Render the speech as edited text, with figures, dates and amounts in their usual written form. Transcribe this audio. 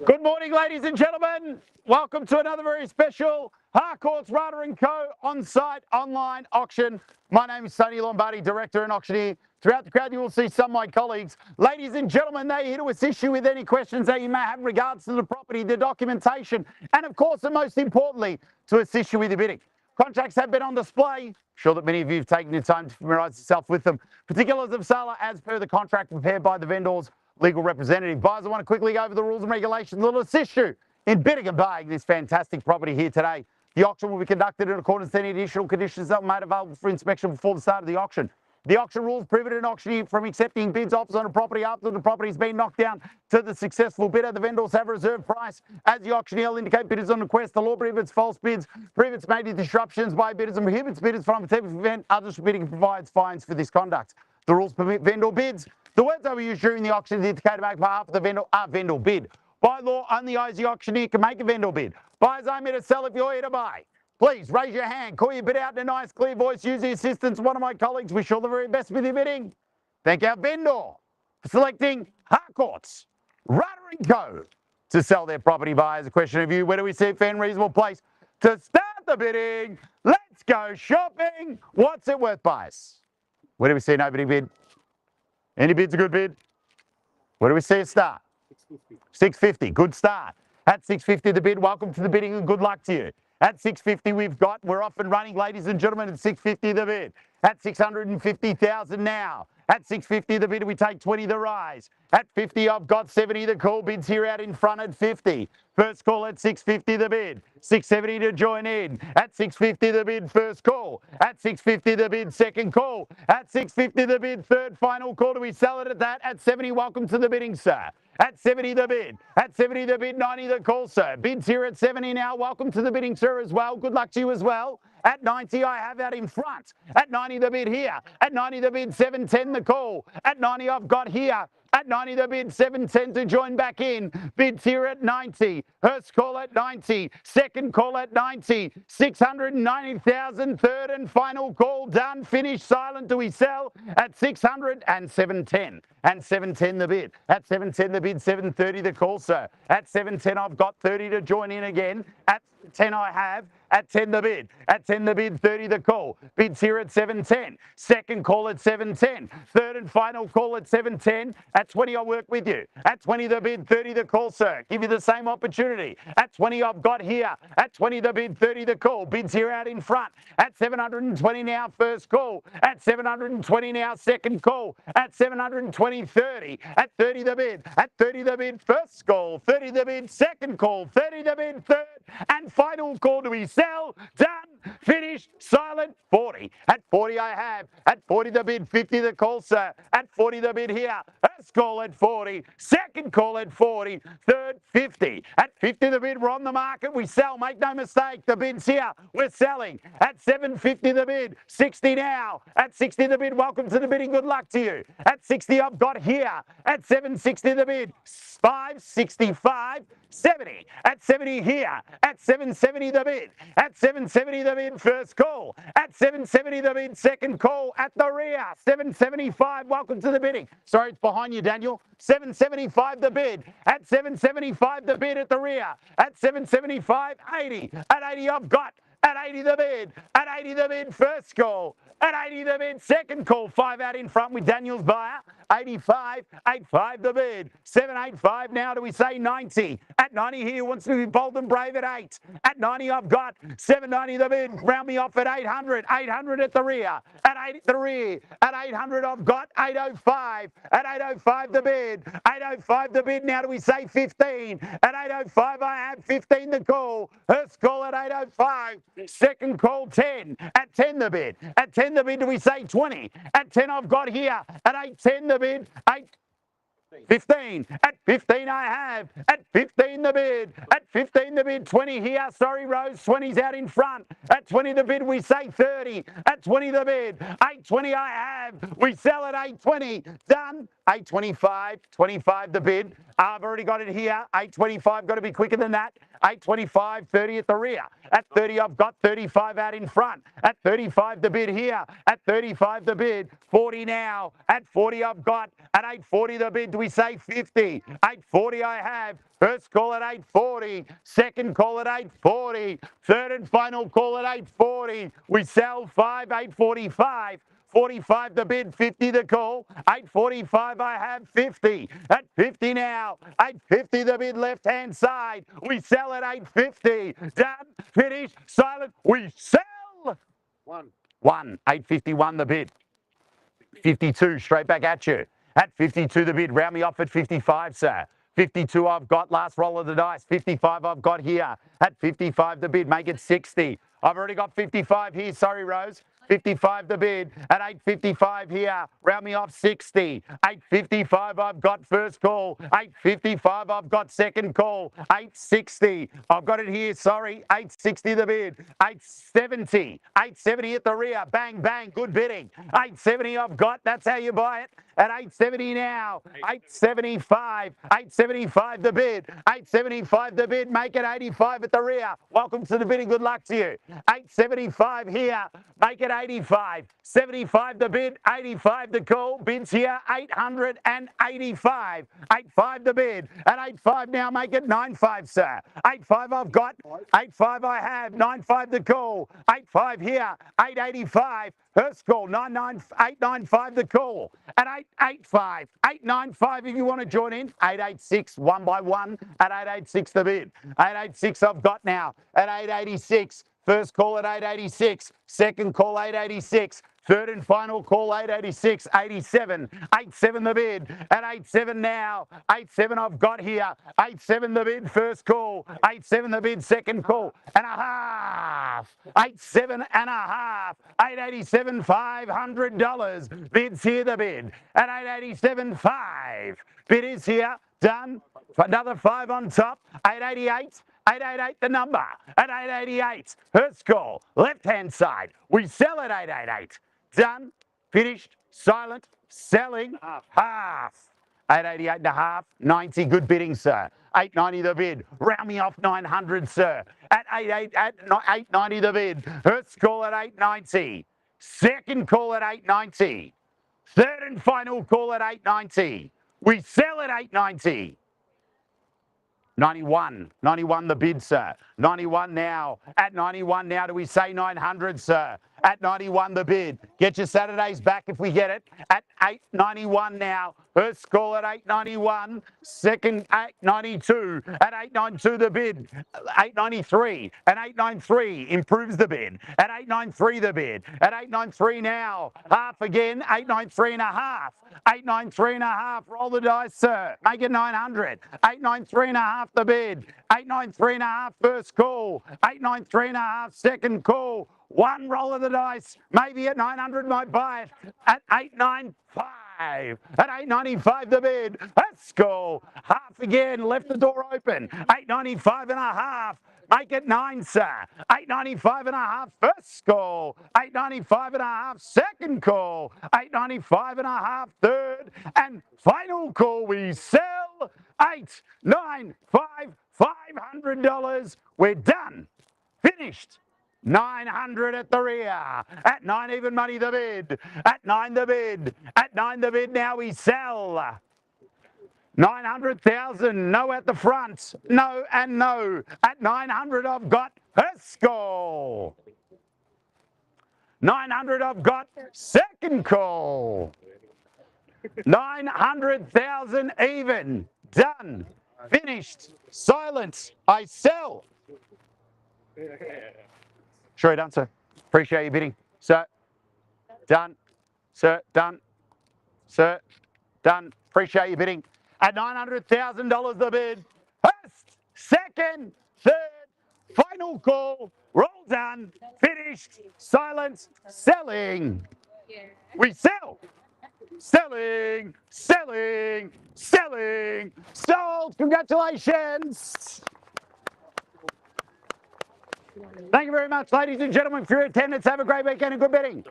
Good morning, ladies and gentlemen. Welcome to another very special Harcourts Rata & Co. on-site online auction. My name is Tony Lombardi, Director and Auctioneer. Throughout the crowd, you will see some of my colleagues. Ladies and gentlemen, they're here to assist you with any questions that you may have in regards to the property, the documentation, and of course, and most importantly, to assist you with your bidding. Contracts have been on display. I'm sure that many of you have taken your time to familiarise yourself with them. Particulars of sale are as per the contract prepared by the vendor's legal representative. Buyers, I want to quickly go over the rules and regulations that will assist you in bidding and buying this fantastic property here today. The auction will be conducted in accordance to any additional conditions that were made available for inspection before the start of the auction. The auction rules prohibit an auctioneer from accepting bids offers on a property after the property has been knocked down to the successful bidder. The vendors have a reserve price. As the auctioneer will indicate bidders on request, the law prohibits false bids, prohibits major disruptions by bidders, and prohibits bidders from attempting to prevent others from bidding and provides fines for this conduct. The rules permit vendor bids. The words that were used during the auction indicated on behalf of the vendor are vendor bid. By law, only I as the auctioneer can make a vendor bid. Buyers, I'm here to sell if you're here to buy. Please raise your hand, call your bid out in a nice clear voice, use the assistance of one of my colleagues. Wish you all the very best with your bidding. Thank our vendor for selecting Harcourts Rata & Co. to sell their property. Buyers, a question of you, where do we see a fair and reasonable place to start the bidding? Let's go shopping. What's it worth, buyers? Where do we see nobody bid? Any bid's a good bid? Where do we see a start? 650, good start. At 650 the bid, welcome to the bidding and good luck to you. At 650 we're off and running, ladies and gentlemen, at 650 the bid. At 650,000 now. At 650 the bid, we take 20 the rise. At 50 I've got 70 the call. Bids here out in front at 50. First call at 650 the bid. 670 to join in. At 650 the bid, first call. At 650 the bid, second call. At 650 the bid, third final call. Do we sell it at that? At 70, welcome to the bidding, sir. At 70 the bid. At 70 the bid, 90 the call, sir. Bids here at 70 now. Welcome to the bidding, sir, as well. Good luck to you as well. At 90, I have out in front. At 90 the bid here. At 90 the bid, 710 the call. At 90 I've got here. At 90 the bid, 710 to join back in. Bids here at 90. First call at 90. Second call at 90. 690,000. Third and final call done. Finished. Silent. Do we sell? At 600 and 710. And 710 the bid. At 710 the bid, 730 the call, sir. At 710 I've got 30 to join in again. At 10 I have. At 10 the bid. At 10 the bid, 30 the call. Bids here at 710. Second call at 710. Third and final call at 710. At 20 I'll work with you. At 20 the bid, 30 the call, sir. Give you the same opportunity. At 20 I've got here. At 20 the bid, 30 the call. Bids here out in front. At 720 now, first call. At 720 now, second call. At 720, 30. At 30 the bid. At 30 the bid, first call. 30 the bid, second call. 30 the bid, third and final call. Do we sell? Done. Finished. Silent. 40. At 40 I have. At 40 the bid. 50 the call, sir. At 40 the bid here. First call at 40. Second call at 40. Third, 50. At 50 the bid. We're on the market. We sell. Make no mistake. The bid's here. We're selling. At 750 the bid. 60 now. At 60 the bid. Welcome to the bidding. Good luck to you. At 60 I've got here. At 760 the bid. 565. 70. At 70 here. At 770 the bid. At 770 the bid, first call. At 770 the bid, second call. At the rear, 775. Welcome to the bidding. Sorry, it's behind you, Daniel. 775 the bid. At 775 the bid at the rear. At 775, 80. At 80 I've got. At 80 the bid. At 80 the bid, first call. At 80 the bid, second call. 5 out in front with Daniel's buyer. 85, 85 the bid. 785 now. Do we say 90? At 90 here wants to be bold and brave at 8. At 90 I've got 790 the bid. Round me off at 800. 800 at the rear. At 8 at the rear. At 800 I've got 805. At 805 the bid. 805 the bid. Now do we say 15? At 805 I have 15 the call. First call at 805. Second call 10. At 10 the bid. At 10 the bid do we say 20? At 10 I've got here. At 810 the bid. 15. At 15 I have. At 15 the bid. At 15 the bid. 20 here. Sorry, Rose. 20's out in front. At 20 the bid we say 30. At 20 the bid. 820 I have. We sell at 820. Done. 825. 25 the bid. I've already got it here. 825. Got to be quicker than that. 825, 30 at the rear. At 30, I've got 35 out in front. At 35, the bid here. At 35, the bid. 40 now. At 40, I've got. At 840, the bid. Do we say 50? 840, I have. First call at 840. Second call at 840. Third and final call at 840. We sell 5, 845. 45 the bid, 50 the call. 845 I have 50. At 50 now. 850 the bid, left-hand side. We sell at 850. Done, finish, silent. We sell. One. 851 the bid. 52 straight back at you. At 52 the bid. Round me off at 55, sir. 52 I've got, last roll of the dice. 55 I've got here. At 55 the bid, make it 60. I've already got 55 here, sorry Rose. 55 the bid. At 855 here, round me off 60. 855 I've got first call. 855 I've got second call. 860 I've got it here, sorry. 860 the bid. 870. 870 at the rear. Bang, bang, good bidding. 870 I've got, that's how you buy it. At 870 now. 875. 875 the bid. 875 the bid. Make it 85 at the rear. Welcome to the bidding. Good luck to you. 875 here. Make it 85. 75 the bid. 85 the call. Bids here. 885. 85 the bid. At 85 now. Make it 95, sir. 85 I've got. 85 I have. 95 the call. 85 here. 885. First call. 895 the call. At 885. 895 if you want to join in. 886 one by one. At 886 the bid. 886 I've got now. At 886. First call at 886. Second call 886. Third and final call 886, 87, 87 the bid. At 87 now, 87 I've got here. 87 the bid, first call. 87 the bid, second call. And a half. 87 and a half. 887, $500. Bids here the bid. At 887, 5. Bid is here, done. Another 5 on top. 888. 888 the number. At 888, first call, left-hand side. We sell at 888. Done, finished, silent, selling, half. 888 and a half, 90, good bidding, sir. 890 the bid. Round me off 900, sir. At 890 the bid. First call at 890. Second call at 890. Third and final call at 890. We sell at 890. 91 the bid, sir. 91 now. At 91 now, do we say 900, sir? At 91 the bid. Get your Saturdays back if we get it. At 891 now. First call at 891. Second 892. At 892 the bid. 893. And 893 improves the bid. At 893 the bid. At 893 now. Half again. 893 and a half. 893 and a half. Roll the dice, sir. Make it 900. 893 and a half the bid. 893 and a half first call. 893 and a half second call. One roll of the dice. Maybe at 900 might buy it. At 895. At 895 the bid. Let's go. Half again. Left the door open. 895 and a half. Make it 9, sir. 895 and a half first call. 895 and a half second call. 895 and a half third and final call. We sell 895, $500. We're done. Finished. 900 at the rear. At 9 even money the bid. At 9 the bid. At 9 the bid now we sell. 900,000, no at the front, no and no. At 900 I've got first call. 900 I've got second call. 900,000 even, done, finished, silence, I sell. Sure done, sir. Appreciate your bidding. Sir, done. Sir, done. Sir, done. Appreciate your bidding. At $900,000 the bid. First, second, third, final call. Roll done. Finished. Silence. Selling. We sell. Selling. Selling. Selling. Sold. Congratulations. Thank you very much, ladies and gentlemen, for your attendance. Have a great weekend and good bidding.